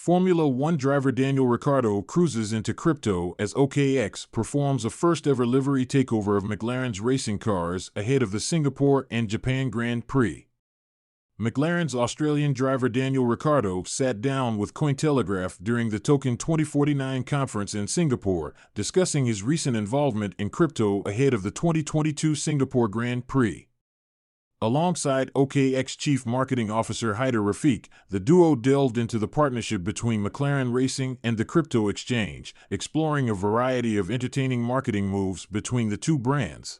Formula One driver Daniel Ricciardo cruises into crypto as OKX performs a first-ever livery takeover of McLaren's racing cars ahead of the Singapore and Japan Grand Prix. McLaren's Australian driver Daniel Ricciardo sat down with Cointelegraph during the Token2049 conference in Singapore, discussing his recent involvement in crypto ahead of the 2022 Singapore Grand Prix. Alongside OKX Chief Marketing Officer Haider Rafiq, the duo delved into the partnership between McLaren Racing and the crypto exchange, exploring a variety of entertaining marketing moves between the two brands.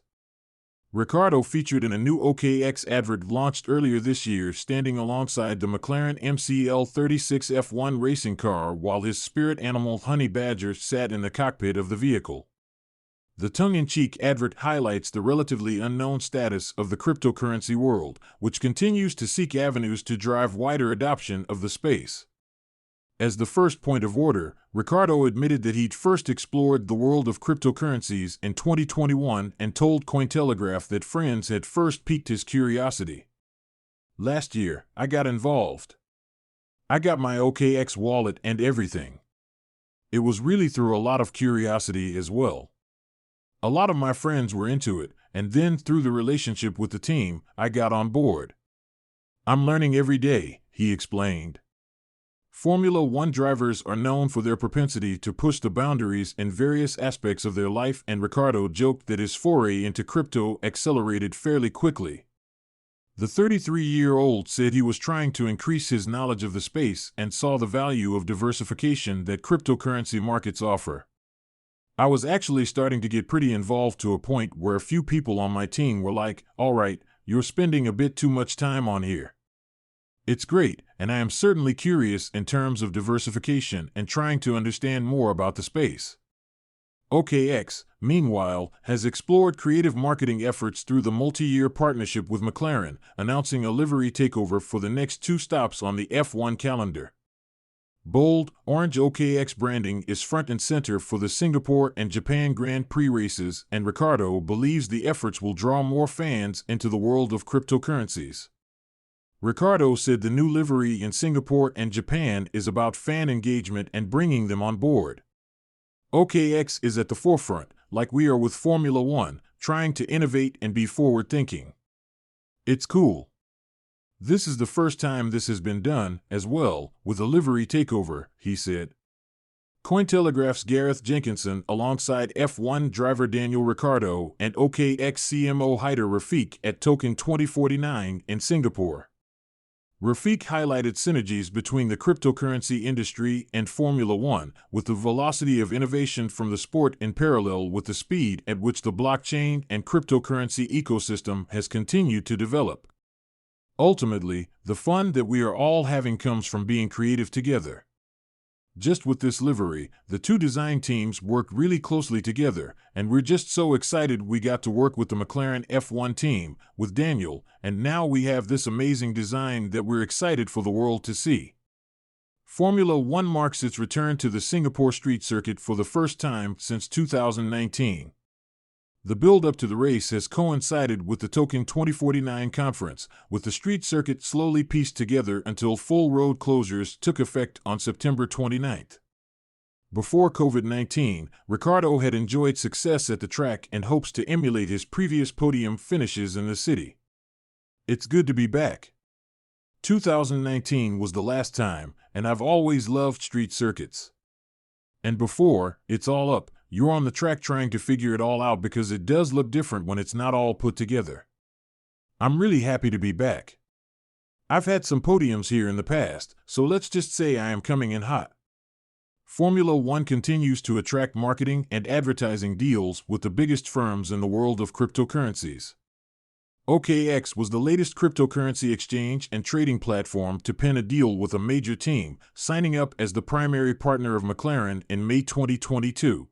Ricciardo featured in a new OKX advert launched earlier this year, standing alongside the McLaren MCL36 F1 racing car while his spirit animal Honey Badger sat in the cockpit of the vehicle. The tongue-in-cheek advert highlights the relatively unknown status of the cryptocurrency world, which continues to seek avenues to drive wider adoption of the space. As the first point of order, Ricciardo admitted that he'd first explored the world of cryptocurrencies in 2021 and told Cointelegraph that friends had first piqued his curiosity. "Last year, I got involved. I got my OKX wallet and everything. It was really through a lot of curiosity as well. A lot of my friends were into it, and then through the relationship with the team, I got on board. I'm learning every day," he explained. Formula One drivers are known for their propensity to push the boundaries in various aspects of their life, and Ricciardo joked that his foray into crypto accelerated fairly quickly. The 33-year-old said he was trying to increase his knowledge of the space and saw the value of diversification that cryptocurrency markets offer. "I was actually starting to get pretty involved to a point where a few people on my team were like, 'All right, you're spending a bit too much time on here.' It's great, and I am certainly curious in terms of diversification and trying to understand more about the space." OKX, meanwhile, has explored creative marketing efforts through the multi-year partnership with McLaren, announcing a livery takeover for the next two stops on the F1 calendar. Bold, orange OKX branding is front and center for the Singapore and Japan Grand Prix races, and Ricciardo believes the efforts will draw more fans into the world of cryptocurrencies. Ricciardo said the new livery in Singapore and Japan is about fan engagement and bringing them on board. "OKX is at the forefront, like we are with Formula One, trying to innovate and be forward-thinking. It's cool. This is the first time this has been done, as well, with a livery takeover," he said. Cointelegraph's Gareth Jenkinson alongside F1 driver Daniel Ricciardo and OKX CMO Haider Rafiq at Token2049 in Singapore. Rafiq highlighted synergies between the cryptocurrency industry and Formula One, with the velocity of innovation from the sport in parallel with the speed at which the blockchain and cryptocurrency ecosystem has continued to develop. "Ultimately, the fun that we are all having comes from being creative together. Just with this livery, the two design teams work really closely together, and we're just so excited we got to work with the McLaren F1 team, with Daniel, and now we have this amazing design that we're excited for the world to see." Formula One marks its return to the Singapore street circuit for the first time since 2019. The build-up to the race has coincided with the Token2049 conference, with the street circuit slowly pieced together until full road closures took effect on September 29. Before COVID-19, Ricciardo had enjoyed success at the track and hopes to emulate his previous podium finishes in the city. "It's good to be back. 2019 was the last time, and I've always loved street circuits. And before it's all up, you're on the track trying to figure it all out because it does look different when it's not all put together. I'm really happy to be back. I've had some podiums here in the past, so let's just say I am coming in hot." Formula One continues to attract marketing and advertising deals with the biggest firms in the world of cryptocurrencies. OKX was the latest cryptocurrency exchange and trading platform to pen a deal with a major team, signing up as the primary partner of McLaren in May 2022.